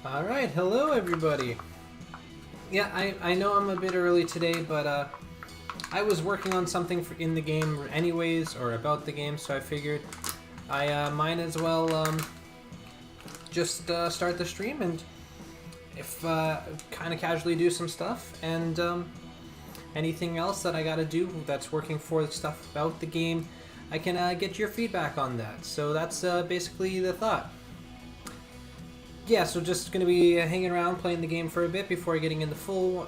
Alright, hello everybody. Yeah, I know I'm a bit early today, but I was working on something in the game anyways, or about the game, so I figured I might as well just start the stream and if kind of casually do some stuff, and anything else that I gotta do that's working for the stuff about the game, I can get your feedback on that. So that's basically the thought. Yeah, so just going to be hanging around playing the game for a bit before getting into full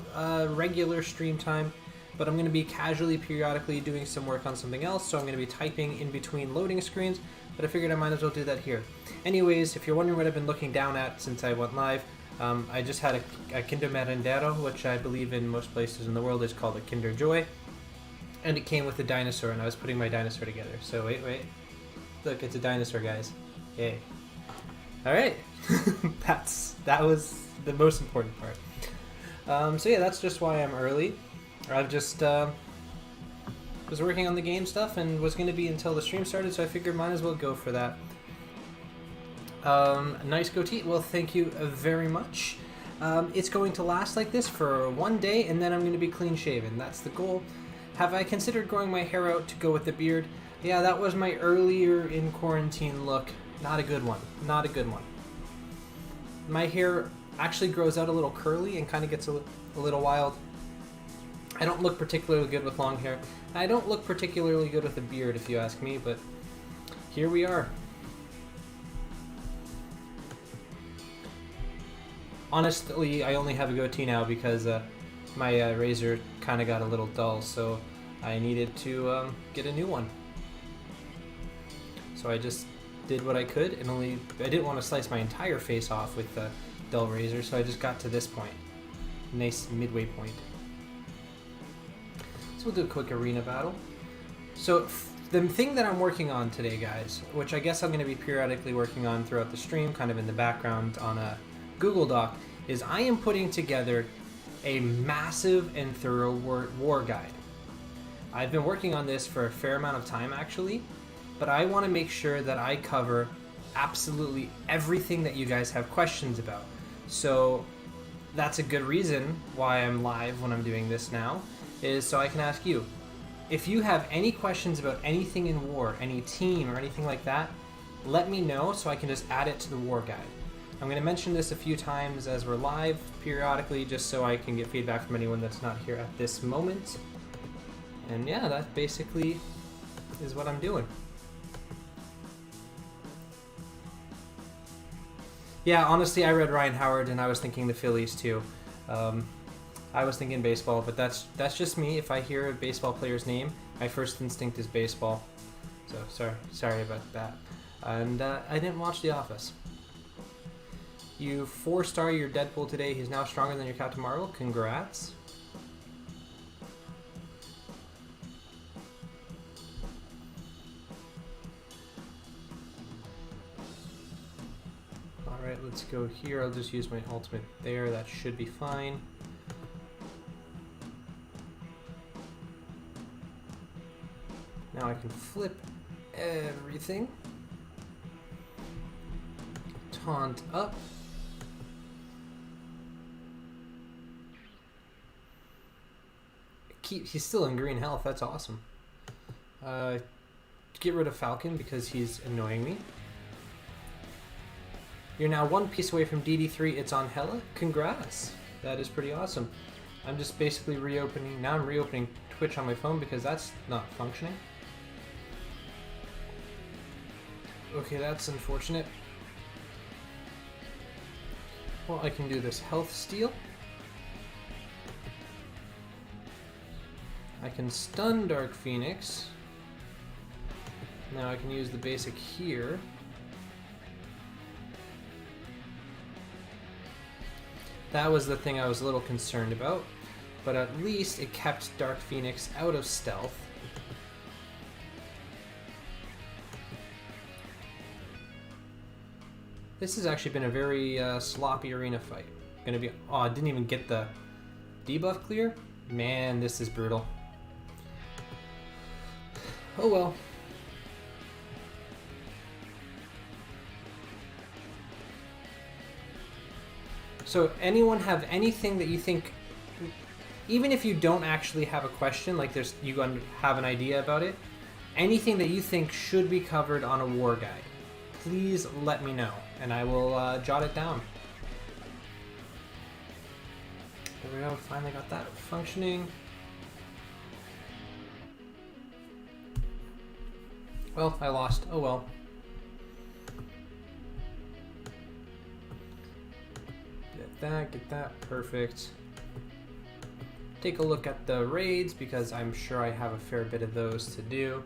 regular stream time. But I'm going to be casually, periodically doing some work on something else, so I'm going to be typing in between loading screens, but I figured I might as well do that here. Anyways, if you're wondering what I've been looking down at since I went live, I just had a Kinder Merendero, which I believe in most places in the world is called a Kinder Joy, and it came with a dinosaur, and I was putting my dinosaur together. So wait. Look, it's a dinosaur, guys. Yay. Alright. That was the most important part. So yeah, that's just why I'm early. I've just was working on the game stuff and was going to be until the stream started, so I figured might as well go for that. Nice goatee. Well, thank you very much. It's going to last like this for one day, and then I'm going to be clean shaven. That's the goal. Have I considered growing my hair out to go with the beard? Yeah, that was my earlier in quarantine look. Not a good one. Not a good one. My hair actually grows out a little curly and kind of gets a little wild. I don't look particularly good with long hair. I don't look particularly good with a beard, if you ask me, but here we are. Honestly, I only have a goatee now because my razor kind of got a little dull, so I needed to get a new one. So I just did what I could, and I didn't want to slice my entire face off with the dull razor, so I just got to this point. Nice midway point. So we'll do a quick arena battle. So the thing that I'm working on today, guys, which I guess I'm going to be periodically working on throughout the stream, kind of in the background on a Google Doc, is I am putting together a massive and thorough war guide. I've been working on this for a fair amount of time, actually, but I want to make sure that I cover absolutely everything that you guys have questions about. So that's a good reason why I'm live when I'm doing this now, is so I can ask you. If you have any questions about anything in war, any team or anything like that, let me know so I can just add it to the war guide. I'm going to mention this a few times as we're live periodically, just so I can get feedback from anyone that's not here at this moment. And yeah, that basically is what I'm doing. Yeah, honestly, I read Ryan Howard and I was thinking the Phillies too. I was thinking baseball, but that's just me. If I hear a baseball player's name, my first instinct is baseball. So sorry about that. And I didn't watch The Office. You 4-star your Deadpool today. He's now stronger than your Captain Marvel. Congrats. Alright, let's go here. I'll just use my ultimate there. That should be fine. Now I can flip everything. Taunt up. He's still in green health. That's awesome. Get rid of Falcon because he's annoying me. You're now one piece away from DD3. It's on Hella. Congrats. That is pretty awesome. I'm just basically reopening. Now I'm reopening Twitch on my phone because that's not functioning. Okay, that's unfortunate. Well, I can do this health steal. I can stun Dark Phoenix. Now I can use the basic here. That was the thing I was a little concerned about, but at least it kept Dark Phoenix out of stealth. This has actually been a very sloppy arena fight. Gonna be. Oh, I didn't even get the debuff clear? Man, this is brutal. Oh well. So anyone have anything that you think, even if you don't actually have a question, like you have an idea about it, anything that you think should be covered on a war guide, please let me know, and I will jot it down. There we go, finally got that functioning. Well, I lost. Oh well. Get that, perfect. Take a look at the raids, because I'm sure I have a fair bit of those to do.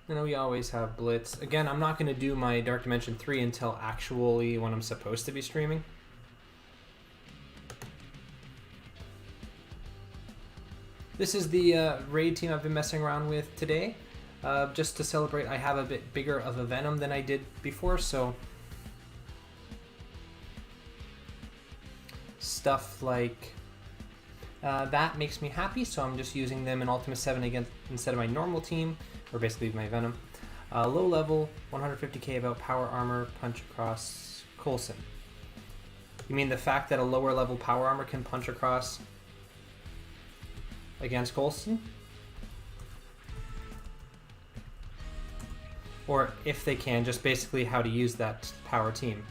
And we always have Blitz. Again, I'm not going to do my Dark Dimension 3 until actually when I'm supposed to be streaming. This is the raid team I've been messing around with today. Just to celebrate, I have a bit bigger of a Venom than I did before, so stuff like that makes me happy, so I'm just using them in Ultimate 7 against instead of my normal team, or basically my Venom. Low level, 150k about power armor, punch across Coulson. You mean the fact that a lower level power armor can punch across against Coulson? Or if they can, just basically how to use that power team.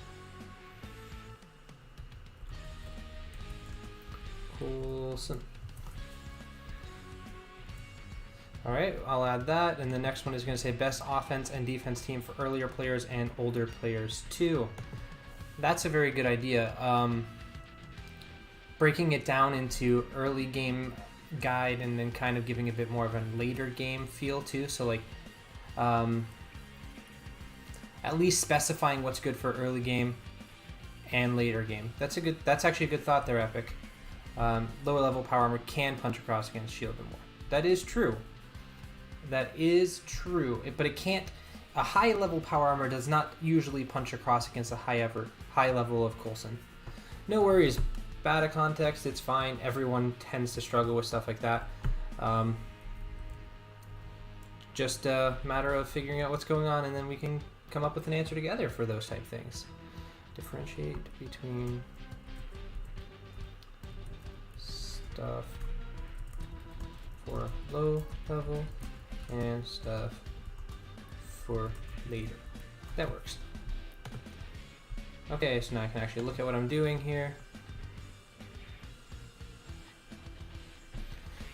Coulson. Alright, I'll add that, and the next one is going to say best offense and defense team for earlier players and older players too. That's a very good idea. Breaking it down into early game guide and then kind of giving a bit more of a later game feel too, so like at least specifying what's good for early game and later game. That's actually a good thought there, Epic. Lower level power armor can punch across against shield and more. That is true. That is true. But it can't. A high level power armor does not usually punch across against a high level of Coulson. No worries. Bad of context, it's fine. Everyone tends to struggle with stuff like that. Just a matter of figuring out what's going on, and then we can come up with an answer together for those type things. Differentiate between stuff for low level and stuff for later. That works. Okay, so now I can actually look at what I'm doing here.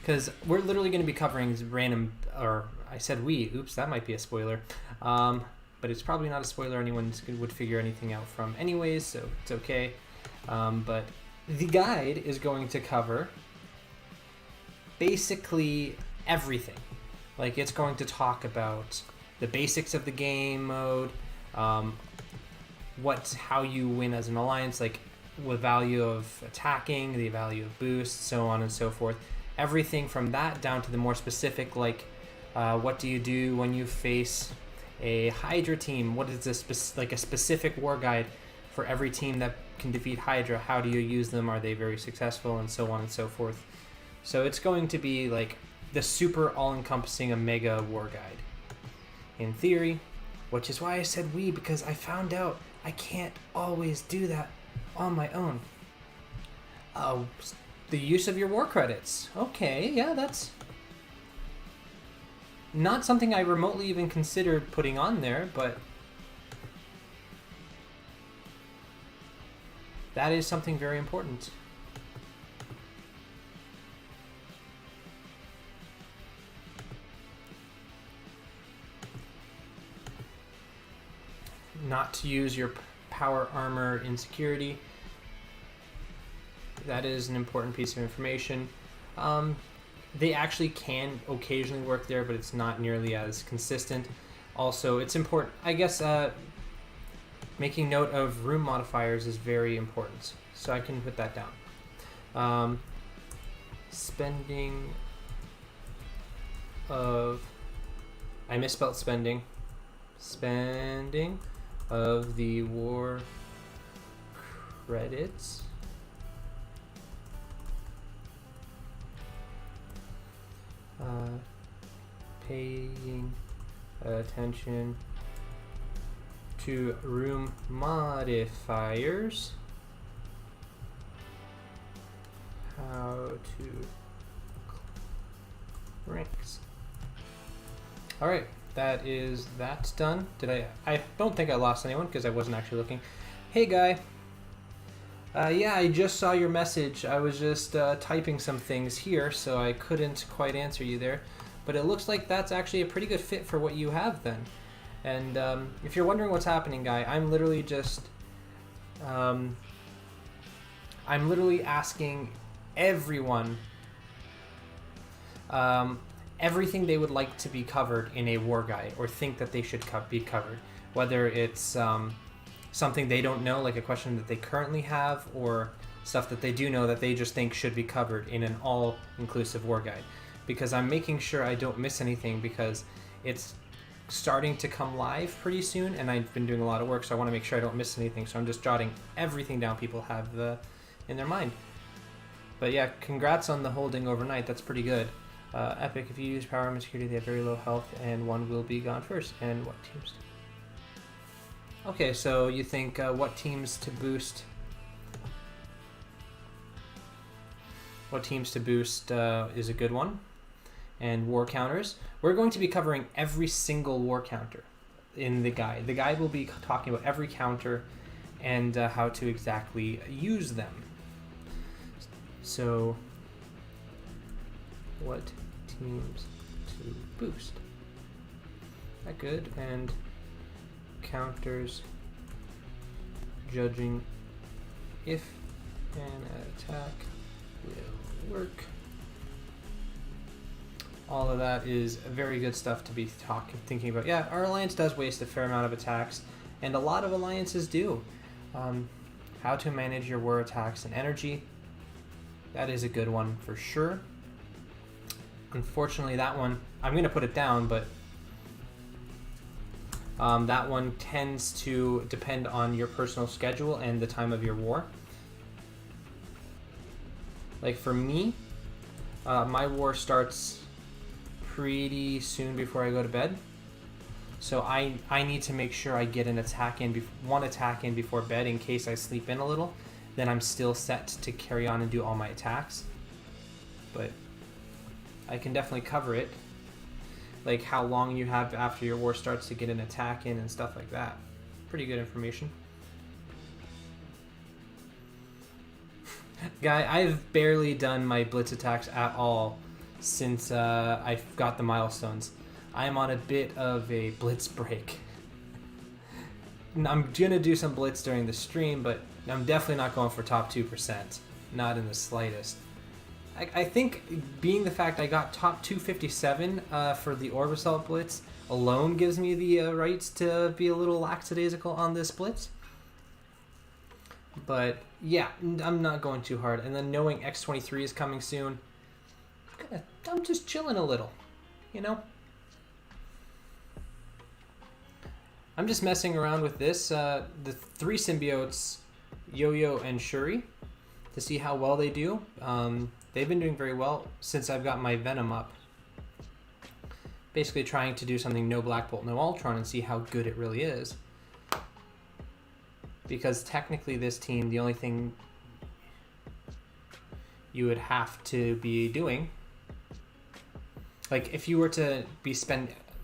Because we're literally going to be covering random, or I said we, oops, that might be a spoiler. But it's probably not a spoiler anyone would figure anything out from anyways, so it's okay. But the guide is going to cover basically everything. Like, it's going to talk about the basics of the game mode, how you win as an alliance, like the value of attacking, the value of boost, so on and so forth. Everything from that down to the more specific, like what do you do when you face a Hydra team? What is this like a specific war guide for every team that can defeat Hydra? How do you use them? Are they very successful? And so on and so forth. So it's going to be like the super all-encompassing Omega war guide in theory, which is why I said we, because I found out I can't always do that on my own. The use of your war credits. Okay, yeah, that's not something I remotely even considered putting on there, but that is something very important. Not to use your power armor in security. That is an important piece of information. They actually can occasionally work there, but it's not nearly as consistent. Also, it's important, I guess, making note of room modifiers is very important. So I can put that down. Spending of... I misspelled spending. Spending of the war credits. Paying attention to room modifiers how to ranks. All right, that's done. I don't think I lost anyone because I wasn't actually looking. Hey guy. Yeah, I just saw your message. I was just typing some things here, so I couldn't quite answer you there. But it looks like that's actually a pretty good fit for what you have then. And if you're wondering what's happening, guy, I'm literally just... I'm literally asking everyone everything they would like to be covered in a war guide or think that they should be covered. Whether it's something they don't know, like a question that they currently have, or stuff that they do know that they just think should be covered in an all-inclusive war guide. Because I'm making sure I don't miss anything, because it's starting to come live pretty soon, and I've been doing a lot of work, so I want to make sure I don't miss anything. So I'm just jotting everything down people have in their mind. But yeah, congrats on the holding overnight. That's pretty good. Epic, if you use power and security, they have very low health, and one will be gone first. And what teams? Okay, so you think what teams to boost? What teams to boost is a good one. And war counters. We're going to be covering every single war counter in the guide. The guide will be talking about every counter and how to exactly use them. So, what teams to boost? That good. And counters judging if an attack will work. All of that is very good stuff to be thinking about. Yeah, our alliance does waste a fair amount of attacks, and a lot of alliances do. How to manage your war attacks and energy. That is a good one for sure. Unfortunately, that one, I'm going to put it down, but that one tends to depend on your personal schedule and the time of your war. Like for me, my war starts pretty soon before I go to bed, so I need to make sure I get an attack in, one attack in before bed in case I sleep in a little. Then I'm still set to carry on and do all my attacks. But I can definitely cover it, like how long you have after your war starts to get an attack in and stuff like that. Pretty good information. Guy, I've barely done my blitz attacks at all since I got the milestones. I'm on a bit of a blitz break. I'm gonna do some blitz during the stream, but I'm definitely not going for top 2%. Not in the slightest. I think being the fact I got top 257 for the orb assault blitz alone gives me the rights to be a little lackadaisical on this blitz. But yeah, I'm not going too hard. And then knowing X23 is coming soon, I'm just chilling a little, you know? I'm just messing around with this, the three symbiotes, Yo-Yo and Shuri, to see how well they do. They've been doing very well since I've got my Venom up. Basically trying to do something no Black Bolt, no Ultron, and see how good it really is. Because technically this team, the only thing you would have to be doing, like if you were to be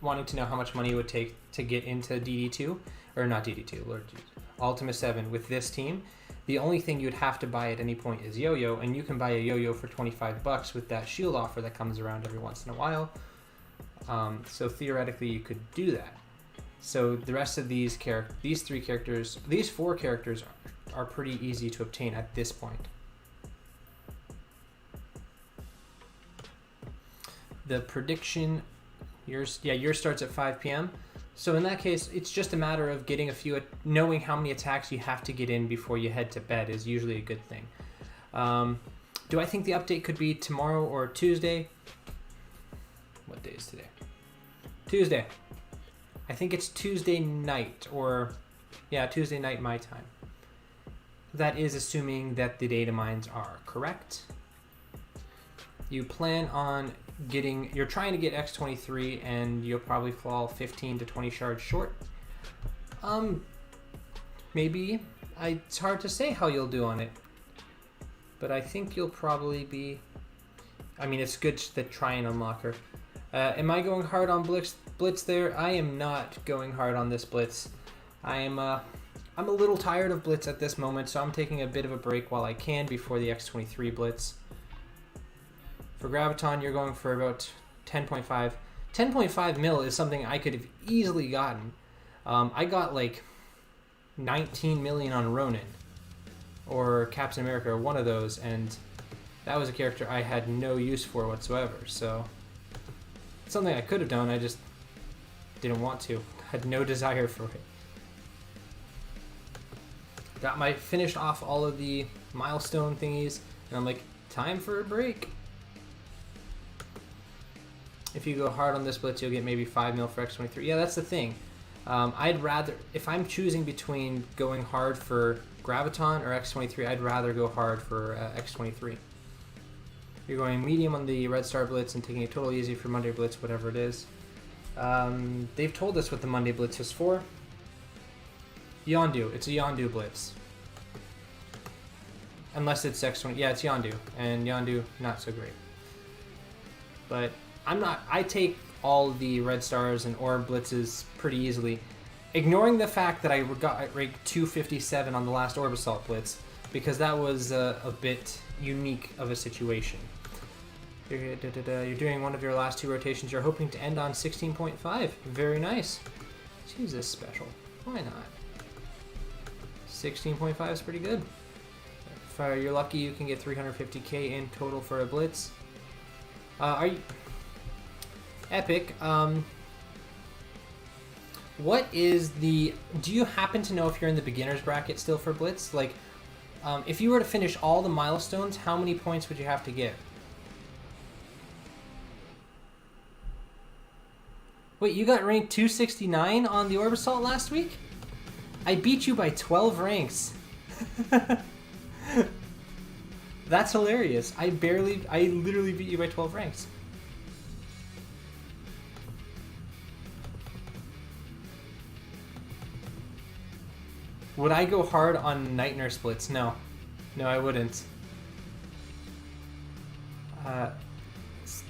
wanting to know how much money it would take to get into DD2, or not DD2, Lord Jesus, Ultima 7 with this team, the only thing you'd have to buy at any point is Yo-Yo, and you can buy a Yo-Yo for $25 with that shield offer that comes around every once in a while. So theoretically you could do that. So the rest of these four characters are pretty easy to obtain at this point. The prediction, yours starts at 5 p.m. So in that case, it's just a matter of getting knowing how many attacks you have to get in before you head to bed is usually a good thing. Do I think the update could be tomorrow or Tuesday? What day is today? Tuesday. I think it's Tuesday night, Tuesday night my time. That is assuming that the data mines are correct. You plan on you're trying to get X23 and you'll probably fall 15 to 20 shards short. Maybe. It's hard to say how you'll do on it. but I think you'll probably be... I mean, it's good to try and unlock her. Am I going hard on Blitz there? I am not going hard on this Blitz. I'm a little tired of Blitz at this moment, so I'm taking a bit of a break while I can before the X23 Blitz. For Graviton, you're going for about 10.5. 10.5 mil is something I could have easily gotten. I got like 19 million on Ronin or Captain America or one of those, and that was a character I had no use for whatsoever. So it's something I could have done, I just didn't want to. Had no desire for it. Finished off all of the milestone thingies, and I'm like, time for a break. If you go hard on this Blitz, you'll get maybe 5 mil for X23. Yeah, that's the thing. I'd rather, if I'm choosing between going hard for Graviton or X23, I'd rather go hard for X23. You're going medium on the Red Star Blitz and taking it totally easy for Monday Blitz, whatever it is. They've told us what the Monday Blitz is for. Yondu. It's a Yondu Blitz. Unless it's X20. Yeah, it's Yondu. And Yondu, not so great. But I take all the Red Stars and Orb Blitzes pretty easily. Ignoring the fact that I got ranked 257 on the last Orb Assault Blitz, because that was a bit unique of a situation. You're doing one of your last 2 rotations. You're hoping to end on 16.5. Very nice. Let's use this special. Why not? 16.5 is pretty good. If you're lucky, you can get 350k in total for a Blitz. Are you... Epic, what is the... Do you happen to know if you're in the beginner's bracket still for Blitz? Like, if you were to finish all the milestones, how many points would you have to get? Wait, you got ranked 269 on the Orb Assault last week? I beat you by 12 ranks. That's hilarious. I literally beat you by 12 ranks. Would I go hard on Night Nurse Blitz? No. No, I wouldn't.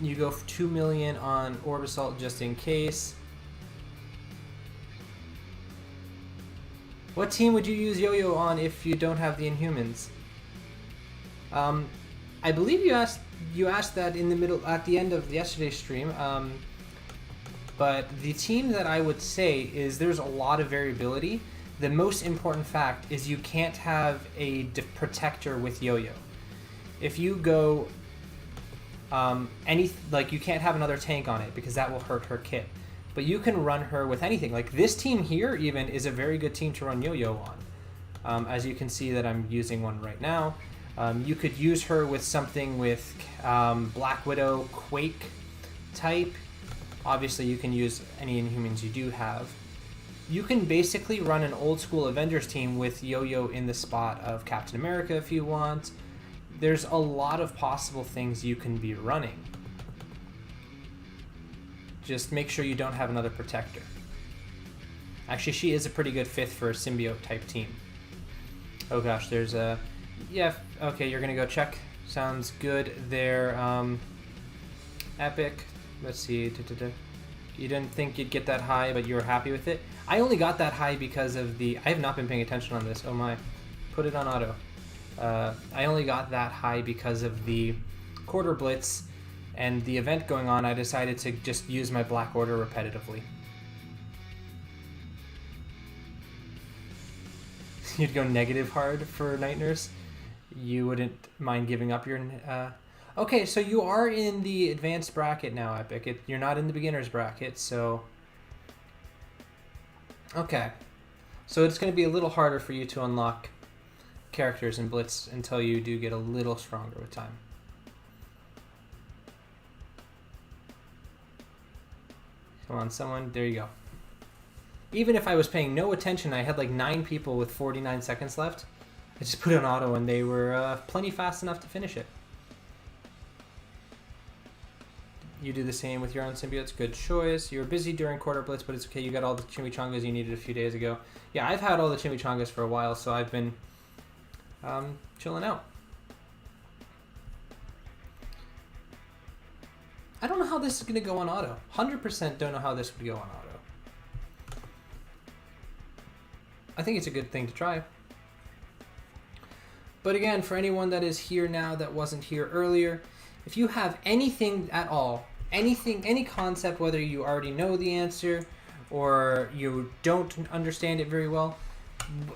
You go for 2 million on Orb Assault just in case. What team would you use Yo-Yo on if you don't have the Inhumans? I believe you asked that in the middle at the end of yesterday's stream. But the team that I would say is there's a lot of variability. The most important fact is you can't have a protector with Yo-Yo. If you go you can't have another tank on it because that will hurt her kit. But you can run her with anything. Like this team here even is a very good team to run Yo-Yo on. As you can see that I'm using one right now. You could use her with something with Black Widow, Quake type. Obviously you can use any Inhumans you do have. You can basically run an old school Avengers team with Yo-Yo in the spot of Captain America if you want. There's a lot of possible things you can be running. Just make sure you don't have another protector. Actually, she is a pretty good 5th for a symbiote type team. Oh gosh, there's a... Yeah, okay, you're gonna go check. Sounds good there. Epic. Let's see. You didn't think you'd get that high, but you were happy with it. I only got that high because of the... I have not been paying attention on this. Oh my. Put it on auto. I only got that high because of the quarter blitz and the event going on. I decided to just use my Black Order repetitively. You'd go negative hard for Night Nurse? You wouldn't mind giving up your... Okay, so you are in the advanced bracket now, Epic. You're not in the beginner's bracket, so... Okay. So it's going to be a little harder for you to unlock characters in Blitz until you do get a little stronger with time. Come on, someone. There you go. Even if I was paying no attention, I had like 9 people with 49 seconds left. I just put it on auto and they were plenty fast enough to finish it. You do the same with your own symbiotes. Good choice. You were busy during quarter blitz, but it's okay. You got all the chimichangas you needed a few days ago. Yeah, I've had all the chimichangas for a while, so I've been chilling out. I don't know how this is going to go on auto. 100% don't know how this would go on auto. I think it's a good thing to try. But again, for anyone that is here now that wasn't here earlier, if you have anything at all, anything, any concept, whether you already know the answer or you don't understand it very well,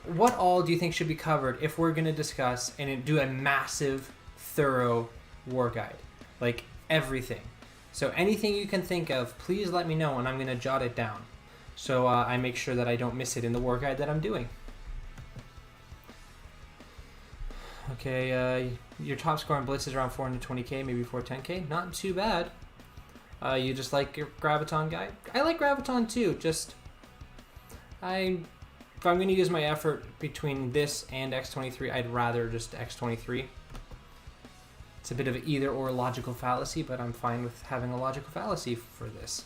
what all do you think should be covered if we're going to discuss and do a massive, thorough war guide? Like everything. So anything you can think of, please let me know and I'm going to jot it down. So I make sure that I don't miss it in the war guide that I'm doing. Okay, your top score on Blitz is around 420k, maybe 410k. Not too bad. You just like your Graviton guy? I like Graviton too, just... if I'm going to use my effort between this and X23, I'd rather just X23. It's a bit of an either or logical fallacy, but I'm fine with having a logical fallacy for this.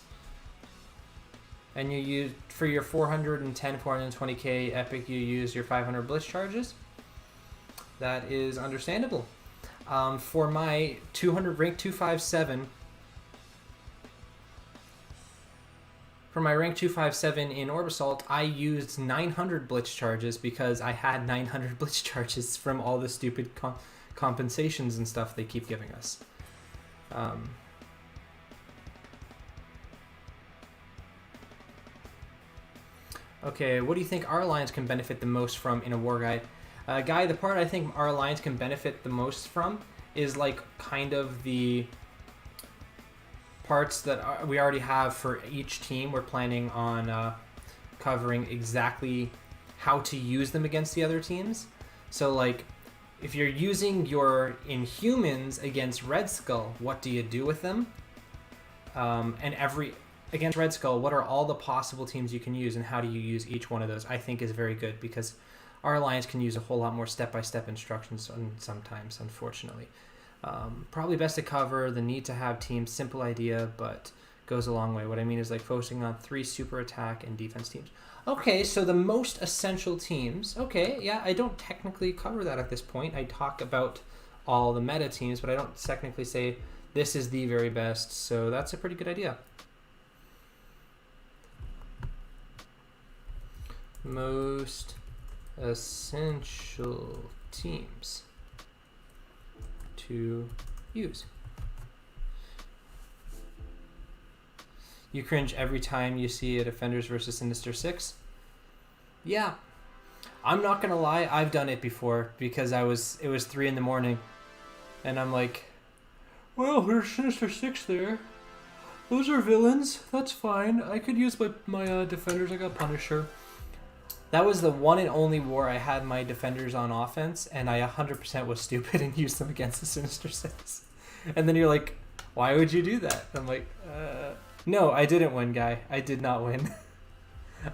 And you use, for your 410, 420k epic, you use your 500 Blitz charges. That is understandable. For my 200 rank 257... For my rank 257 in Orbasalt, I used 900 Blitz charges because I had 900 Blitz charges from all the stupid compensations and stuff they keep giving us. Okay, what do you think our alliance can benefit the most from in a war guide? Guy, the part I think our alliance can benefit the most from is like kind of the parts that we already have for each team. We're planning on covering exactly how to use them against the other teams. So like if you're using your Inhumans against Red Skull, what do you do with them? And against Red Skull, what are all the possible teams you can use and how do you use each one of those? I think is very good because our alliance can use a whole lot more step-by-step instructions sometimes, unfortunately. Probably best to cover the need to have teams, simple idea, but goes a long way. What I mean is like focusing on 3 super attack and defense teams. Okay, so the most essential teams. Okay, yeah, I don't technically cover that at this point. I talk about all the meta teams, but I don't technically say this is the very best, so that's a pretty good idea. Most essential teams to use. You cringe every time you see a Defenders versus Sinister 6? Yeah. I'm not gonna lie, I've done it before because it was 3 in the morning and I'm like, well, there's Sinister 6 there. Those are villains. That's fine. I could use my Defenders. I got Punisher. That was the one and only war I had my Defenders on offense, and I 100% was stupid and used them against the Sinister Six. And then you're like, why would you do that? I'm like, no, I didn't win, guy. I did not win.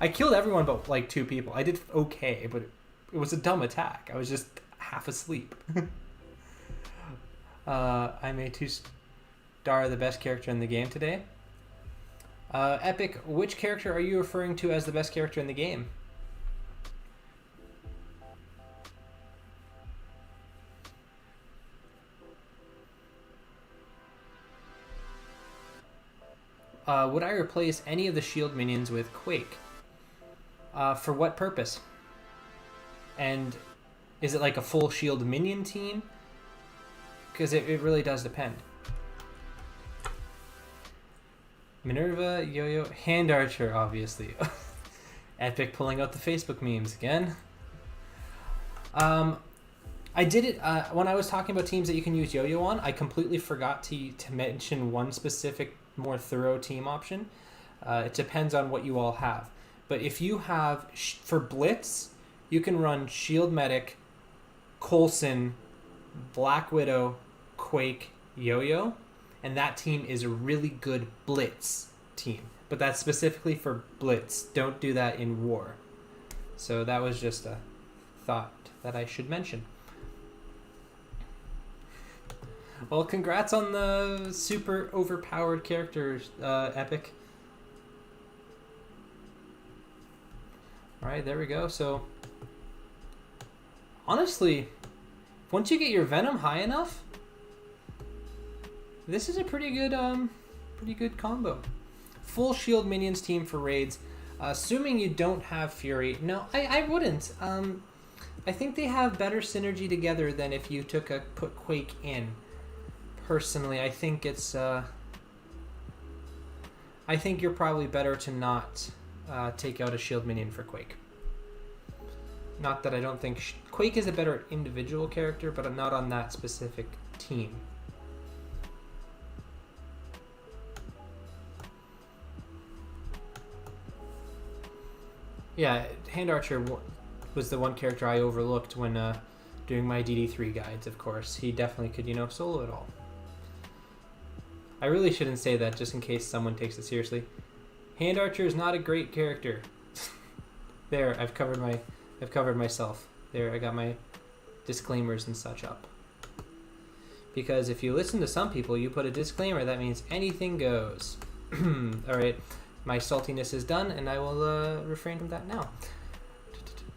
I killed everyone but like 2 people. I did okay, but it was a dumb attack. I was just half asleep. I made 2-star the best character in the game today. Epic, which character are you referring to as the best character in the game? Would I replace any of the shield minions with Quake? For what purpose? And is it like a full shield minion team? Because it really does depend. Minerva, Yo-Yo, Hand Archer, obviously. Epic pulling out the Facebook memes again. I did it when I was talking about teams that you can use Yo-Yo on. I completely forgot to mention one specific more thorough team option. It depends on what you all have. But if you have, for Blitz, you can run Shield Medic, Coulson, Black Widow, Quake, Yo-Yo, and that team is a really good Blitz team. But that's specifically for Blitz. Don't do that in War. So that was just a thought that I should mention. Well, congrats on the super overpowered characters, Epic. Alright, there we go. So, honestly, once you get your Venom high enough, this is a pretty good pretty good combo. Full shield minions team for raids. Assuming you don't have Fury. No, I wouldn't. I think they have better synergy together than if you put Quake in. Personally, I think it's... I think you're probably better to not take out a shield minion for Quake. Not that I don't think... Quake is a better individual character, but I'm not on that specific team. Yeah, Hand Archer was the one character I overlooked when doing my DD3 guides, of course. He definitely could, solo it all. I really shouldn't say that just in case someone takes it seriously. Hand Archer is not a great character. There, I've covered myself. There, I got my disclaimers and such up. Because if you listen to some people, you put a disclaimer, that means anything goes. Alright. My saltiness is done, and I will refrain from that now.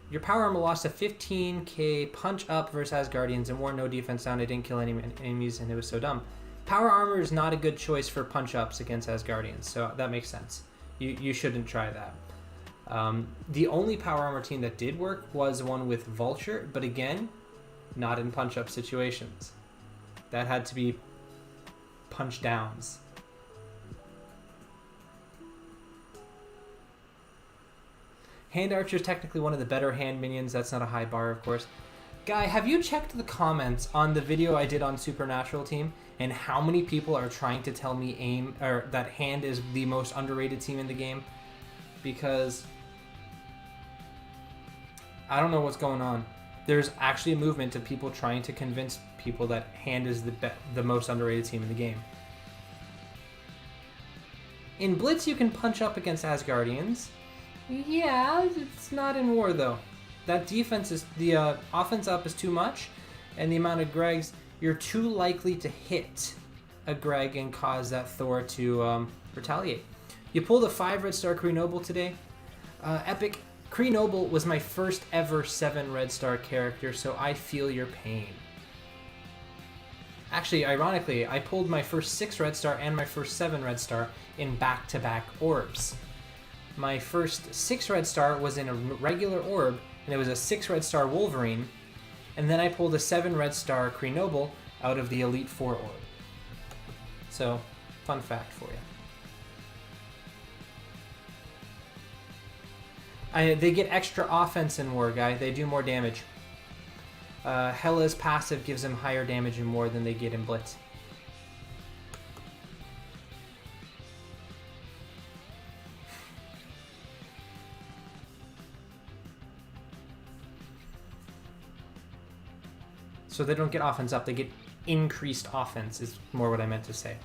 Your power armor lost a 15k punch up versus Asgardians and wore no defense down. I didn't kill any enemies, and it was so dumb. Power armor is not a good choice for punch ups against Asgardians, so that makes sense. You shouldn't try that. The only power armor team that did work was one with Vulture, but again, not in punch up situations. That had to be punch downs. Hand Archer is technically one of the better hand minions. That's not a high bar, of course. Guy, have you checked the comments on the video I did on Supernatural Team and how many people are trying to tell me that Hand is the most underrated team in the game? Because I don't know what's going on. There's actually a movement of people trying to convince people that Hand is the most underrated team in the game. In Blitz, you can punch up against Asgardians. Yeah, it's not in War though. That defense is the offense up is too much, and the amount of Gregs, you're too likely to hit a Greg and cause that Thor to retaliate. You pulled a 5 red star Kree Noble today. Epic. Kree Noble was my first ever 7 red star character, so I feel your pain. Actually, ironically, I pulled my first 6 red star and my first 7 red star in back-to-back orbs. My first 6 red star was in a regular orb, and it was a 6 red star Wolverine, and then I pulled a 7 red star Kree Noble out of the Elite 4 orb. So, fun fact for you. They get extra offense in War, guy. They do more damage. Hela's passive gives them higher damage in War than they get in Blitz. So they don't get offense up, they get increased offense is more what I meant to say.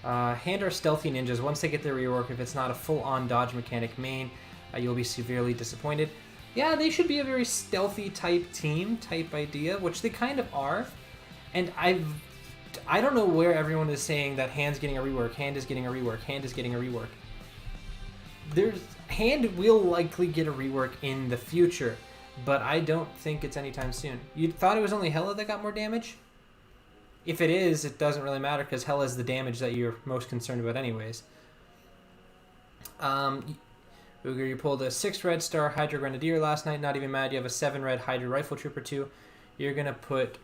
Hand are stealthy ninjas. Once they get their rework, if it's not a full-on dodge mechanic main, you'll be severely disappointed. Yeah, they should be a very stealthy type team, type idea, which they kind of are. And I don't know where everyone is saying that Hand's getting a rework, Hand is getting a rework, Hand is getting a rework. Hand will likely get a rework in the future, but I don't think it's anytime soon. You thought it was only Hela that got more damage? If it is, it doesn't really matter because Hela is the damage that you're most concerned about anyways. Uger, you pulled a 6 red star Hydra Grenadier last night. Not even mad. You have a 7 red Hydra Rifle Trooper too. You're going to put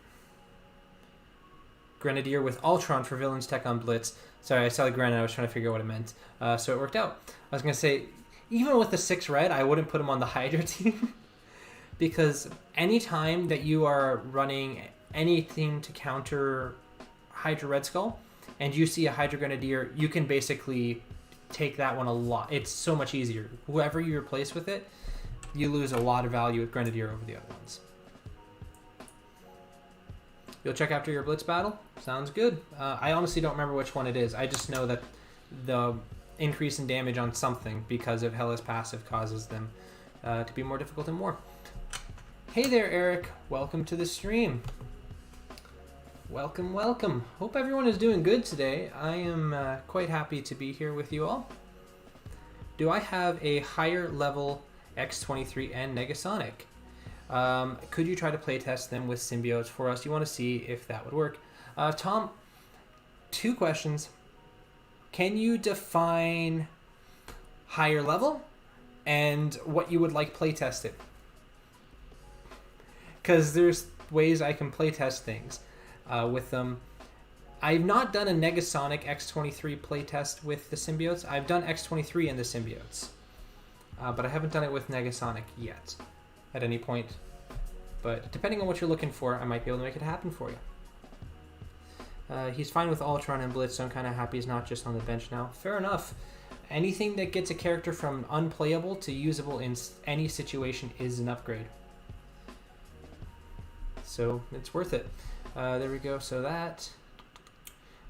Grenadier with Ultron for Villains Tech on Blitz. Sorry, I saw the Grenadier. I was trying to figure out what it meant. So it worked out. I was going to say, even with the 6 red, I wouldn't put him on the Hydra team. Because anytime that you are running anything to counter Hydra Red Skull, and you see a Hydra Grenadier, you can basically take that one a lot. It's so much easier. Whoever you replace with it, you lose a lot of value with Grenadier over the other ones. You'll check after your Blitz battle? Sounds good. I honestly don't remember which one it is. I just know that the increase in damage on something because of Hela's passive causes them to be more difficult in War. Hey there, Eric. Welcome to the stream. Welcome, welcome. Hope everyone is doing good today. I am quite happy to be here with you all. Do I have a higher level X-23 and Negasonic? Could you try to playtest them with symbiotes for us? You want to see if that would work. Tom, 2 questions. can you define higher level and what you would like playtested? Because there's ways I can playtest things with them. I've not done a Negasonic X23 playtest with the symbiotes. I've done X23 and the symbiotes. But I haven't done it with Negasonic yet at any point. But depending on what you're looking for, I might be able to make it happen for you. He's fine with Ultron and Blitz, so I'm kind of happy he's not just on the bench now. Fair enough. Anything that gets a character from unplayable to usable in any situation is an upgrade. So it's worth it. There we go. So that...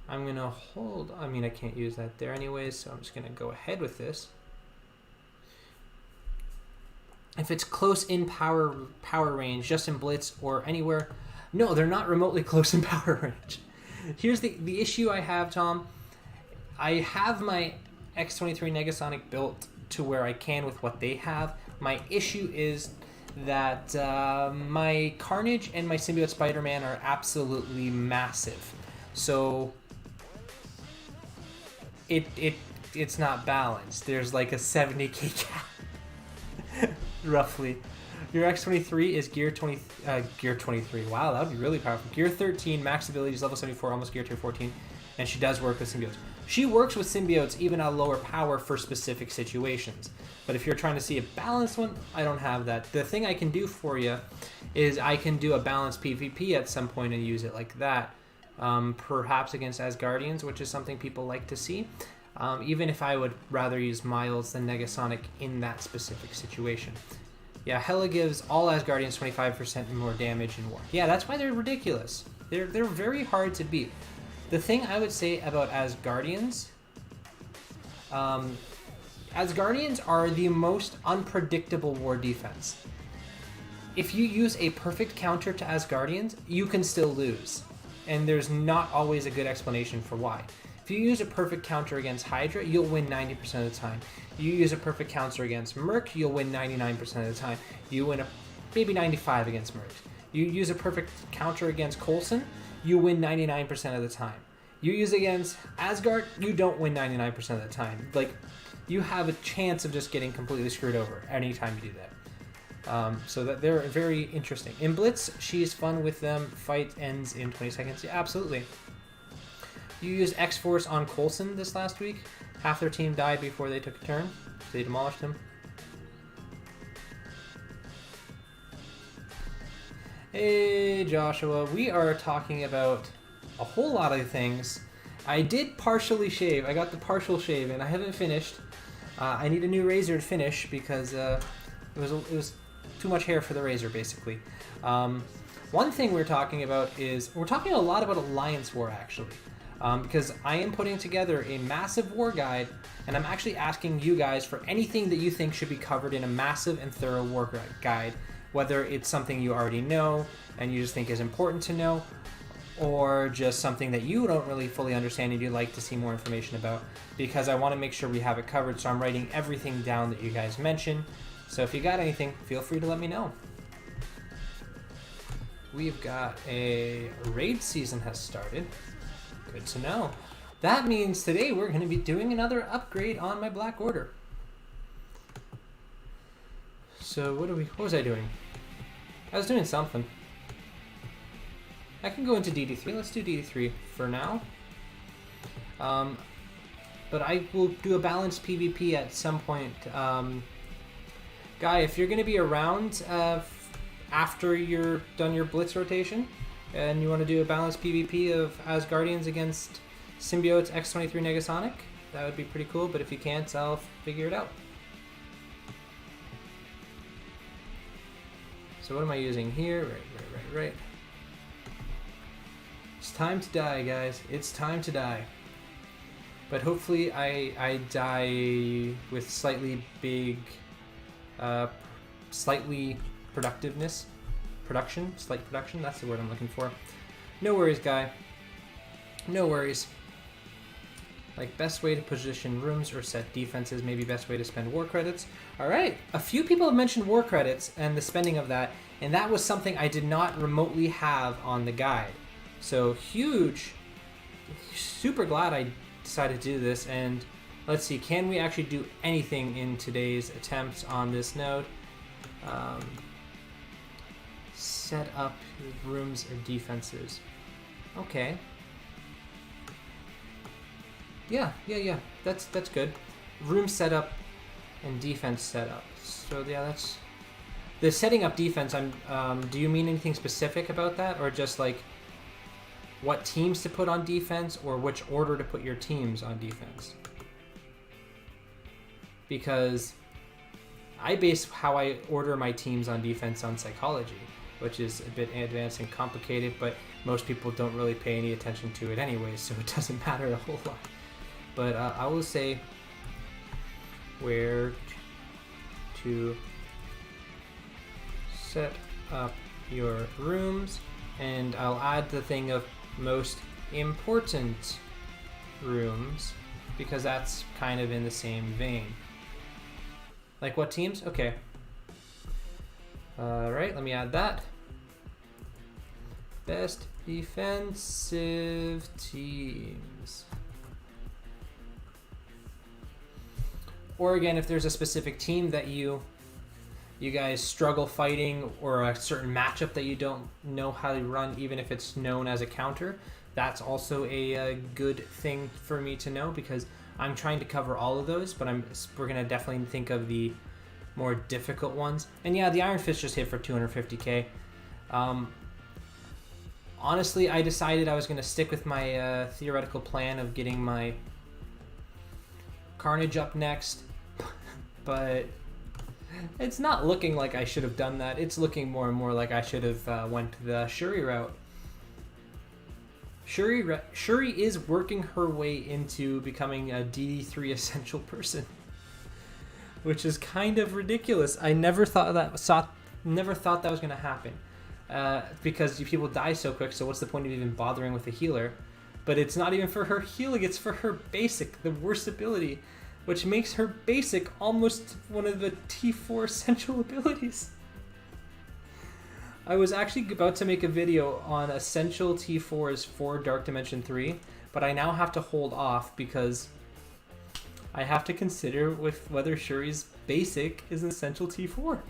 I'm going to hold... I mean, I can't use that there anyways, so I'm just going to go ahead with this. If it's close in power range, just in Blitz or anywhere... No, they're not remotely close in power range. Here's the issue I have, Tom. I have my X23 Negasonic built to where I can with what they have. My issue is that my Carnage and my Symbiote Spider-Man are absolutely massive. So it's not balanced. There's like a 70k cap, roughly. Your X23 is gear 23. Wow, that would be really powerful. Gear 13, max abilities, level 74, almost gear 214, and she does work with symbiotes. She works with symbiotes even at lower power for specific situations. But if you're trying to see a balanced one, I don't have that. The thing I can do for you is I can do a balanced PvP at some point and use it like that. Perhaps against Asgardians, which is something people like to see. Even if I would rather use Miles than Negasonic in that specific situation. Yeah, Hela gives all Asgardians 25% more damage in war. Yeah, that's why they're ridiculous. They're very hard to beat. The thing I would say about Asgardians, Asgardians are the most unpredictable war defense. If you use a perfect counter to Asgardians, you can still lose. And there's not always a good explanation for why. If you use a perfect counter against Hydra, you'll win 90% of the time. You use a perfect counter against Merc, you'll win 99% of the time. You win maybe 95 against Merc. You use a perfect counter against Coulson, you win 99% of the time. You use against Asgard, you don't win 99% of the time. Like, you have a chance of just getting completely screwed over anytime you do that. So that they're very interesting. In Blitz, she's fun with them. Fight ends in 20 seconds. Yeah, absolutely. You used X-Force on Coulson this last week. Half their team died before they took a turn. They demolished him. Hey, Joshua. We are talking about a whole lot of things. I did partially shave. I got the partial shave, and I haven't finished. I need a new razor to finish because it was too much hair for the razor, basically. One thing we're talking about is we're talking a lot about Alliance War, actually. Because I am putting together a massive war guide, and I'm actually asking you guys for anything that you think should be covered in a massive and thorough war guide, whether it's something you already know and you just think is important to know, or just something that you don't really fully understand and you'd like to see more information about, because I want to make sure we have it covered. So I'm writing everything down that you guys mentioned. So if you got anything, feel free to let me know. We've got a raid season has started. Good to know. That means today we're going to be doing another upgrade on my Black Order. So what was I doing? I was doing something. I can go into DD3. Let's do DD3 for now. But I will do a balanced PvP at some point. Guy, if you're going to be around after you're done your Blitz rotation, and you want to do a balanced PvP of Asgardians against Symbiotes X23 Negasonic, that would be pretty cool, but if you can't, I'll figure it out. So what am I using here? Right. It's time to die, guys. It's time to die. But hopefully I die with slightly big, slightly productiveness. Slight production, that's the word I'm looking for. No worries, guy. No worries. Like, best way to position rooms or set defenses, maybe best way to spend war credits. Alright, a few people have mentioned war credits and the spending of that, and that was something I did not remotely have on the guide. So, huge, super glad I decided to do this, and let's see, can we actually do anything in today's attempts on this node? Set up rooms or defenses. Okay. Yeah. That's good. Room setup and defense setup. So yeah, that's the setting up defense. Do you mean anything specific about that, or just like what teams to put on defense, or which order to put your teams on defense? Because I base how I order my teams on defense on psychology, which is a bit advanced and complicated, but most people don't really pay any attention to it anyway, so it doesn't matter a whole lot. But I will say where to set up your rooms, and I'll add the thing of most important rooms, because that's kind of in the same vein. Like what teams? Okay. Alright, let me add that. Best defensive teams. Or again, if there's a specific team that you guys struggle fighting, or a certain matchup that you don't know how to run, even if it's known as a counter, that's also a good thing for me to know, because I'm trying to cover all of those, but we're gonna definitely think of the more difficult ones. And yeah, the Iron Fist just hit for 250k. Honestly, I decided I was gonna stick with my theoretical plan of getting my Carnage up next, but it's not looking like I should have done that. It's looking more and more like I should have went the Shuri route. Shuri is working her way into becoming a DD3 essential person, which is kind of ridiculous. I never thought that was going to happen, because people die so quick. So what's the point of even bothering with a healer? But it's not even for her healing; it's for her basic, the worst ability, which makes her basic almost one of the T4 essential abilities. I was actually about to make a video on essential T4s for Dark Dimension 3, but I now have to hold off because I have to consider whether Shuri's basic is an essential T4.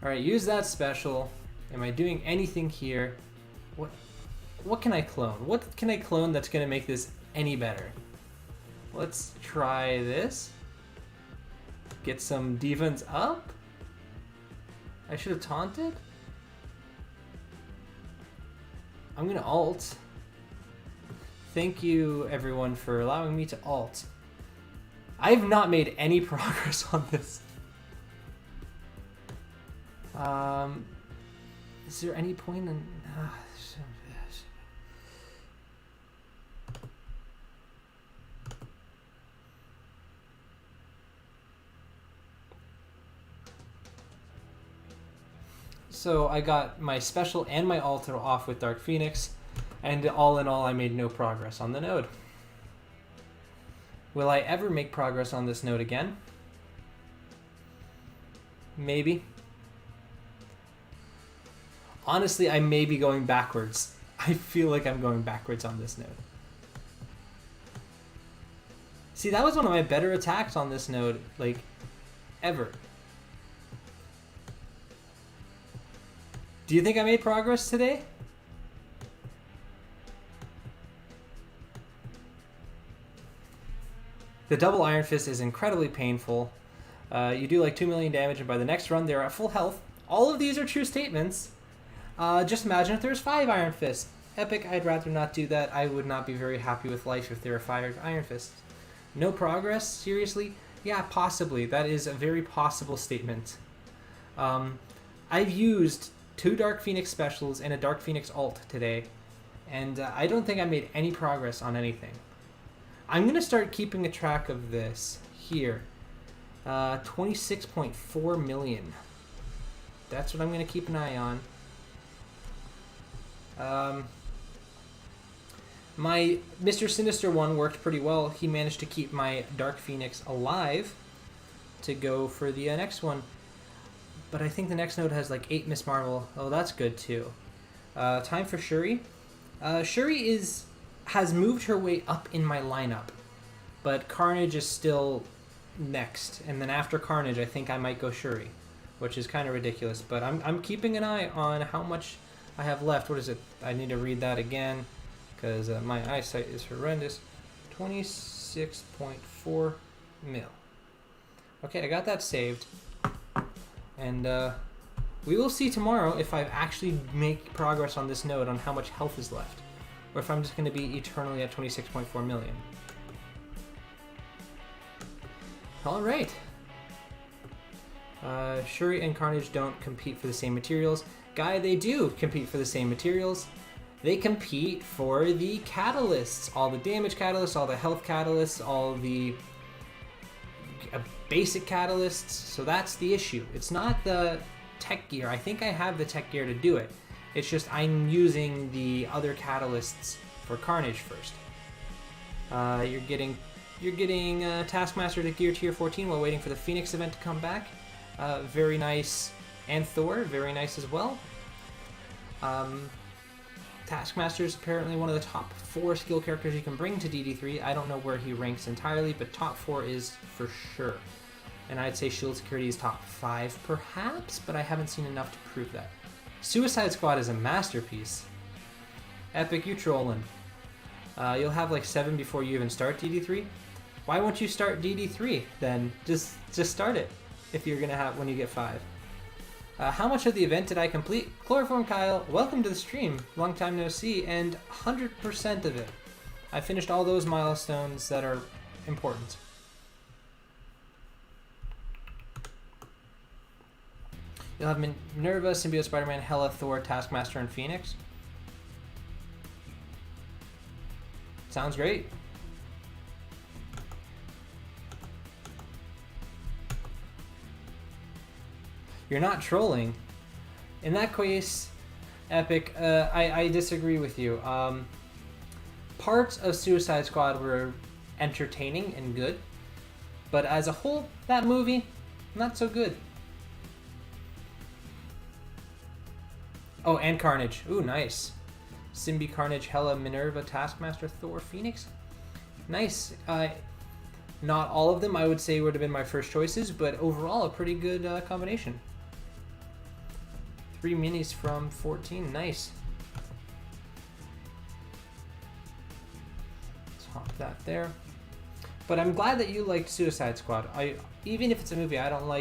Alright, use that special. Am I doing anything here? What can I clone? What can I clone that's going to make this any better? Let's try this. Get some defense up. I should have taunted. I'm going to alt. Thank you, everyone, for allowing me to alt. I've not made any progress on this. Is there any point in... So I got my special and my alt off with Dark Phoenix, and all in all I made no progress on the node. Will I ever make progress on this node again? Maybe. Honestly, I may be going backwards. I feel like I'm going backwards on this node. See, that was one of my better attacks on this node, like, ever. Do you think I made progress today? The double Iron Fist is incredibly painful. You do like 2 million damage, and by the next run, they're at full health. All of these are true statements. Just imagine if there's 5 Iron Fists. Epic, I'd rather not do that. I would not be very happy with life if there were 5 Iron Fists. No progress? Seriously? Yeah, possibly. That is a very possible statement. I've used 2 Dark Phoenix specials and a Dark Phoenix ult today, and I don't think I made any progress on anything. I'm going to start keeping a track of this here. 26.4 million. That's what I'm going to keep an eye on. My Mr. Sinister one worked pretty well. He managed to keep my Dark Phoenix alive to go for the next one. But I think the next node has like 8 Miss Marvel. Oh, that's good too. Time for Shuri. Shuri is has moved her way up in my lineup, but Carnage is still next. And then after Carnage, I think I might go Shuri, which is kind of ridiculous. But I'm keeping an eye on how much I have left. What is it? I need to read that again because my eyesight is horrendous. 26.4 mil. Okay, I got that saved. And we will see tomorrow if I actually make progress on this node on how much health is left. Or if I'm just going to be eternally at 26.4 million. Alright. Shuri and Carnage don't compete for the same materials. Guy, they do compete for the same materials. They compete for the catalysts. All the damage catalysts, all the health catalysts, all the basic catalysts. So that's the issue. It's not the tech gear. I think I have the tech gear to do it. It's just I'm using the other catalysts for Carnage first. You're getting Taskmaster to gear tier 14 while waiting for the Phoenix event to come back. Very nice. And Thor, very nice as well. Taskmaster is apparently one of the top 4 skill characters you can bring to DD3. I don't know where he ranks entirely, but top 4 is for sure. And I'd say Shield Security is top 5 perhaps, but I haven't seen enough to prove that. Suicide Squad is a masterpiece. Epic, you trolling. You'll have like 7 before you even start DD3. Why won't you start DD3 then? Just start it if you're gonna have when you get 5. How much of the event did I complete? Chloroform Kyle, welcome to the stream. Long time no see, and 100% of it. I finished all those milestones that are important. You'll have Minerva, Symbiote Spider-Man, Hela, Thor, Taskmaster, and Phoenix. Sounds great. You're not trolling. In that case, Epic, I disagree with you. Parts of Suicide Squad were entertaining and good, but as a whole, that movie, not so good. Oh, and Carnage. Ooh, nice. Symbi, Carnage, Hela, Minerva, Taskmaster, Thor, Phoenix. Nice. Not all of them, I would say, would have been my first choices, but overall, a pretty good combination. 3 minis from 14. Nice. Let's hop that there. But I'm glad that you liked Suicide Squad. Even if it's a movie I don't like,